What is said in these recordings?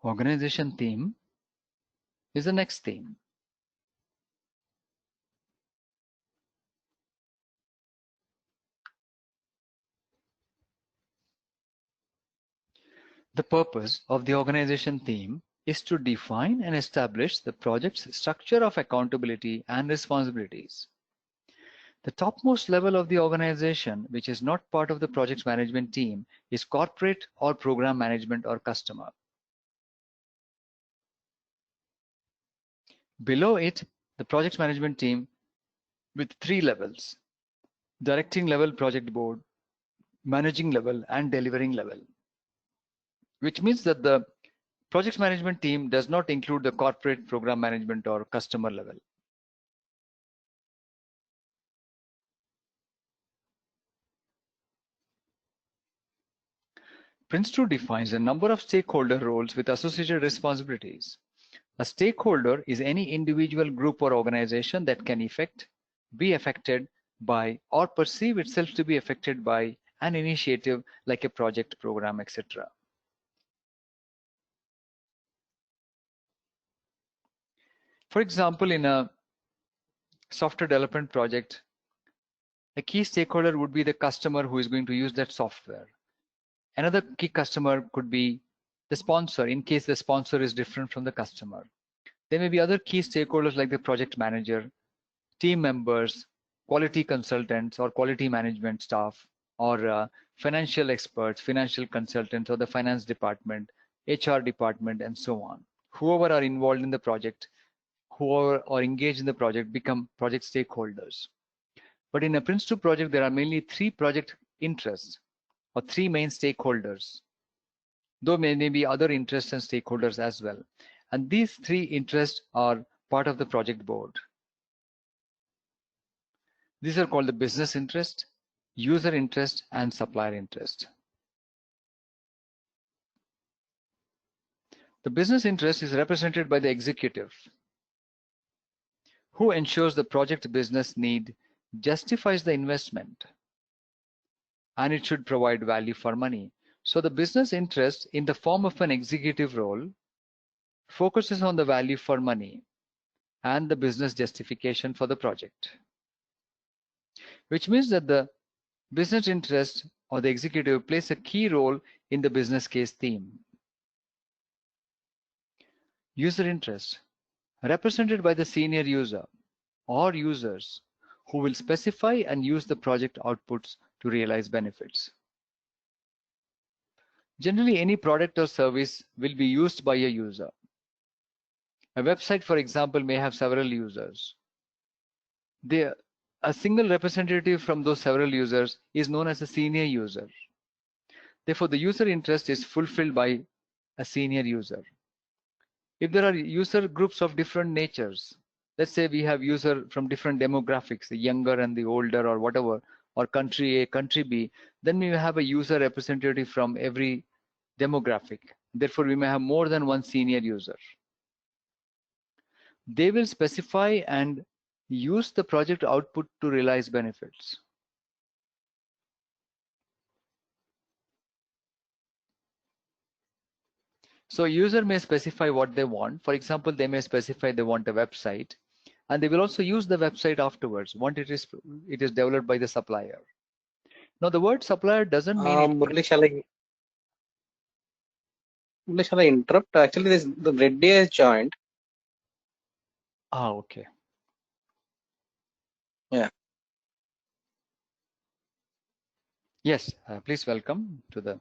Organization theme is the next theme. The purpose of the organization theme is to define and establish the project's structure of accountability and responsibilities. The topmost level of the organization, which is not part of the project management team, is corporate or program management or customer. Below it, the project management team with 3 levels: directing level, project board, managing level, and delivering level. Which means that the project management team does not include the corporate, program management, or customer level. PRINCE2 defines a number of stakeholder roles with associated responsibilities. A stakeholder is any individual, group, or organization that can be affected by, or perceive itself to be affected by an initiative like a project, program, etc. For example, in a software development project, a key stakeholder would be the customer who is going to use that software. Another key customer could be the sponsor, in case the sponsor is different from the customer. There may be other key stakeholders like the project manager, team members, quality consultants or quality management staff, or financial experts, financial consultants, or the finance department, HR department, and so on. Whoever are involved in the project, whoever are engaged in the project, become project stakeholders. But in a PRINCE2 project, there are mainly 3 project interests or 3 main stakeholders, though may be other interests and stakeholders as well. And these 3 interests are part of the project board. These are called the business interest, user interest, and supplier interest. The business interest is represented by the executive, who ensures the project business need justifies the investment and it should provide value for money. So the business interest in the form of an executive role focuses on the value for money and the business justification for the project, which means that the business interest or the executive plays a key role in the business case theme. User interest, represented by the senior user or users who will specify and use the project outputs to realize benefits. Generally, any product or service will be used by a user. A website, for example, may have several users. A single representative from those several users is known as a senior user. Therefore, the user interest is fulfilled by a senior user. If there are user groups of different natures, let's say we have user from different demographics, the younger and the older or whatever, or country A, country B, then we may have a user representative from every demographic. Therefore, we may have more than one senior user. They will specify and use the project output to realize benefits. So user may specify what they want. For example, they may specify they want a website, and they will also use the website afterwards once it is developed by the supplier. Now, the word supplier doesn't mean Murli, shall I interrupt? Actually, the Reddy has joined. okay. Yeah. Yes, please welcome to the.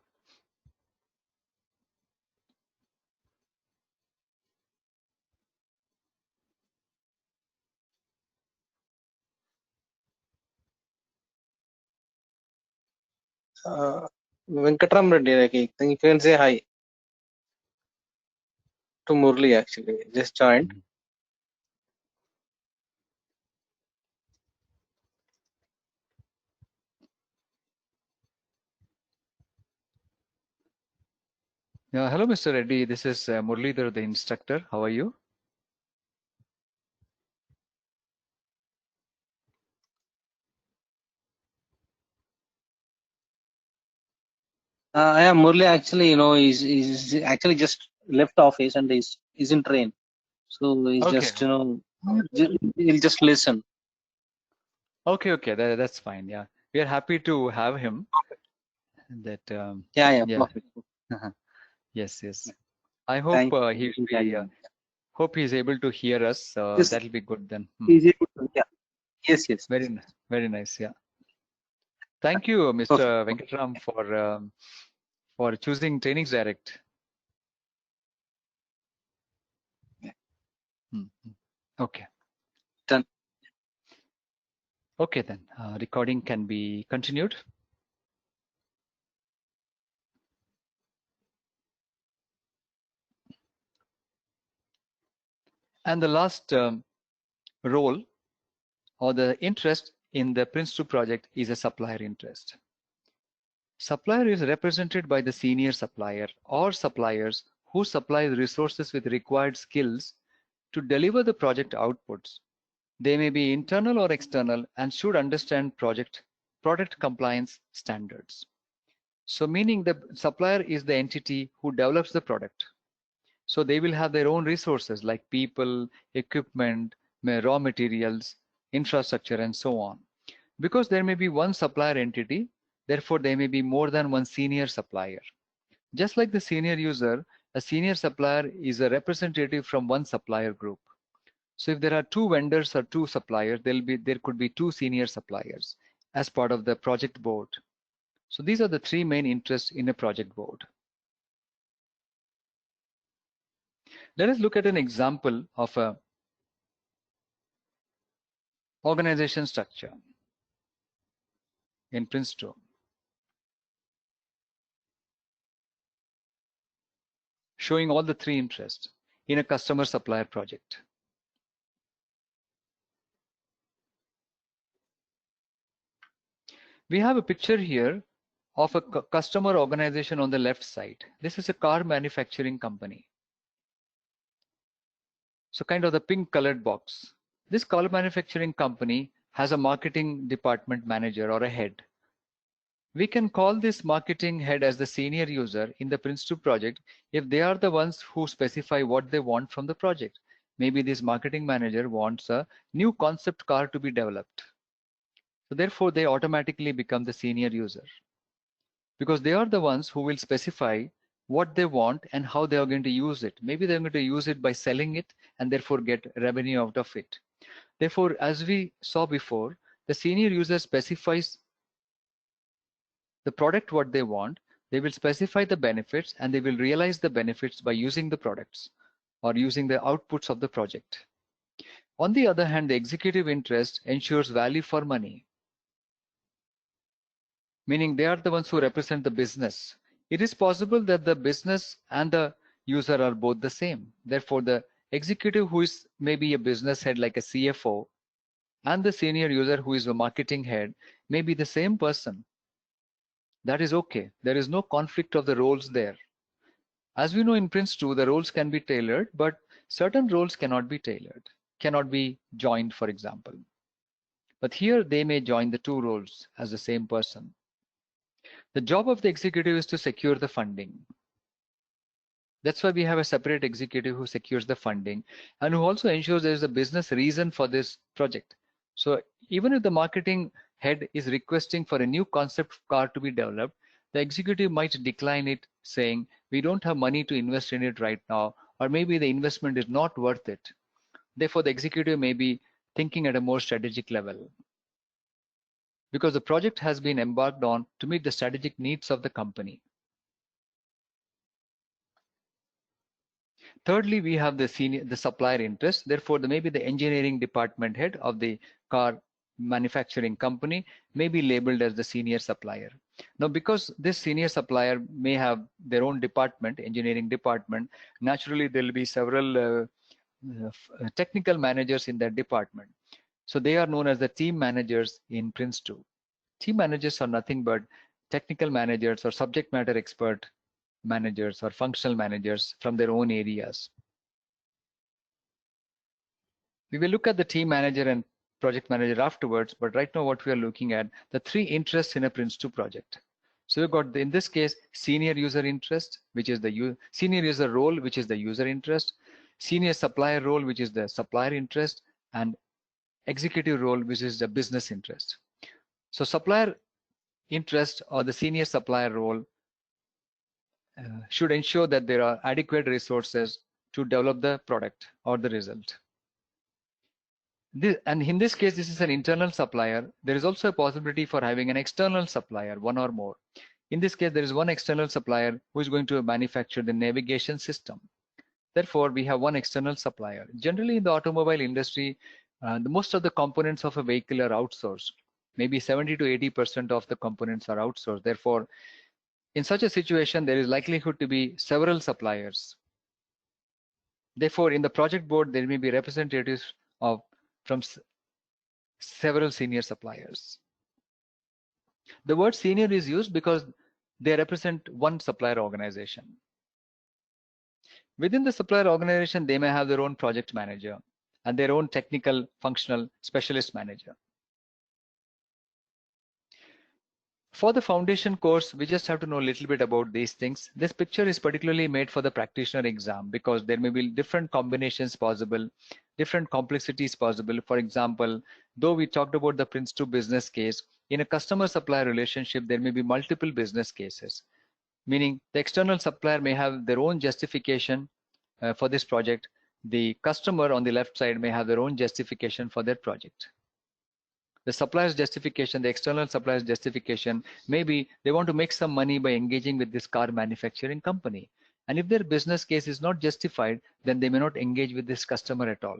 Venkatram Reddy, I think you can say hi to Murli. Actually, just joined. Yeah, hello, Mr. Reddy. This is Murlidhar, the instructor. How are you? Yeah, Murli actually, he's actually just left office and he's in train. So he's Okay, just, he'll just listen. okay, that's fine. Yeah, we are happy to have him. That Yeah, yeah, perfect. yes. I hope Thank he you. will be. Hope he's able to hear us. Yes, That'll be good then. he's able to. Yeah. Yes. Very nice. Yeah. Thank you, Perfect. Mr. Venkatram, for choosing Trainings Direct. Hmm. Okay. Done. Okay then. Recording can be continued. And the last role or the interest in the PRINCE2 project is a supplier interest. Supplier is represented by the senior supplier or suppliers who supply the resources with required skills to deliver the project outputs. They may be internal or external and should understand product compliance standards. So meaning the supplier is the entity who develops the product. So they will have their own resources like people, equipment, raw materials, infrastructure, and so on. Because there may be one supplier entity, therefore there may be more than one senior supplier. Just like the senior user, a senior supplier is a representative from one supplier group. So if there are two vendors or two suppliers, there could be two senior suppliers as part of the project board. So these are the three main interests in a project board. Let us look at an example of a organization structure in PRINCE2. Showing all the three interests in a customer supplier project. We have a picture here of a customer organization on the left side. This is a car manufacturing company. So kind of the pink colored box. This car manufacturing company has a marketing department manager or a head. We can call this marketing head as the senior user in the PRINCE2 project if they are the ones who specify what they want from the project. Maybe this marketing manager wants a new concept car to be developed. So therefore, they automatically become the senior user because they are the ones who will specify what they want and how they are going to use it. Maybe they're going to use it by selling it and therefore get revenue out of it. Therefore, as we saw before, the senior user specifies the product what they want, they will specify the benefits and they will realize the benefits by using the products or using the outputs of the project. On the other hand, the executive interest ensures value for money, meaning they are the ones who represent the business. It is possible that the business and the user are both the same. Therefore, the executive who is maybe a business head like a CFO and the senior user who is a marketing head may be the same person. That is okay. There is no conflict of the roles there. As we know in PRINCE2, the roles can be tailored, but certain roles cannot be tailored, cannot be joined, for example. But here they may join the two roles as the same person. The job of the executive is to secure the funding. That's why we have a separate executive who secures the funding and who also ensures there is a business reason for this project. So even if the marketing head is requesting for a new concept car to be developed, the executive might decline it saying, we don't have money to invest in it right now, or maybe the investment is not worth it. Therefore, the executive may be thinking at a more strategic level because the project has been embarked on to meet the strategic needs of the company. Thirdly, we have the supplier interest. Therefore, maybe the engineering department head of the car manufacturing company may be labeled as the senior supplier. Now, because this senior supplier may have their own department, engineering department, naturally there will be several technical managers in that department. So they are known as the team managers in PRINCE2. Team managers are nothing but technical managers or subject matter expert managers or functional managers from their own areas. We will look at the team manager and project manager afterwards, but right now what we are looking at, the three interests in a PRINCE2 project. So we've got, in this case, senior user interest, which is the senior user role, which is the user interest, senior supplier role, which is the supplier interest, and executive role, which is the business interest. So supplier interest or the senior supplier role should ensure that there are adequate resources to develop the product or the result. And in this case, this is an internal supplier. There is also a possibility for having an external supplier, one or more. In this case, there is one external supplier who is going to manufacture the navigation system. Therefore, we have one external supplier. Generally, in the automobile industry, most of the components of a vehicle are outsourced. Maybe 70 to 80% of the components are outsourced. Therefore, in such a situation, there is likelihood to be several suppliers. Therefore, in the project board, there may be representatives from several senior suppliers. The word senior is used because they represent one supplier organization. Within the supplier organization, they may have their own project manager and their own technical functional specialist manager. For the foundation course, we just have to know a little bit about these things. This picture is particularly made for the practitioner exam because there may be different combinations possible, different complexities possible. For example, though we talked about the PRINCE2 business case, in a customer-supplier relationship, there may be multiple business cases, meaning the external supplier may have their own justification for this project. The customer on the left side may have their own justification for their project. The supplier's justification, the external supplier's justification, maybe they want to make some money by engaging with this car manufacturing company. And if their business case is not justified, then they may not engage with this customer at all.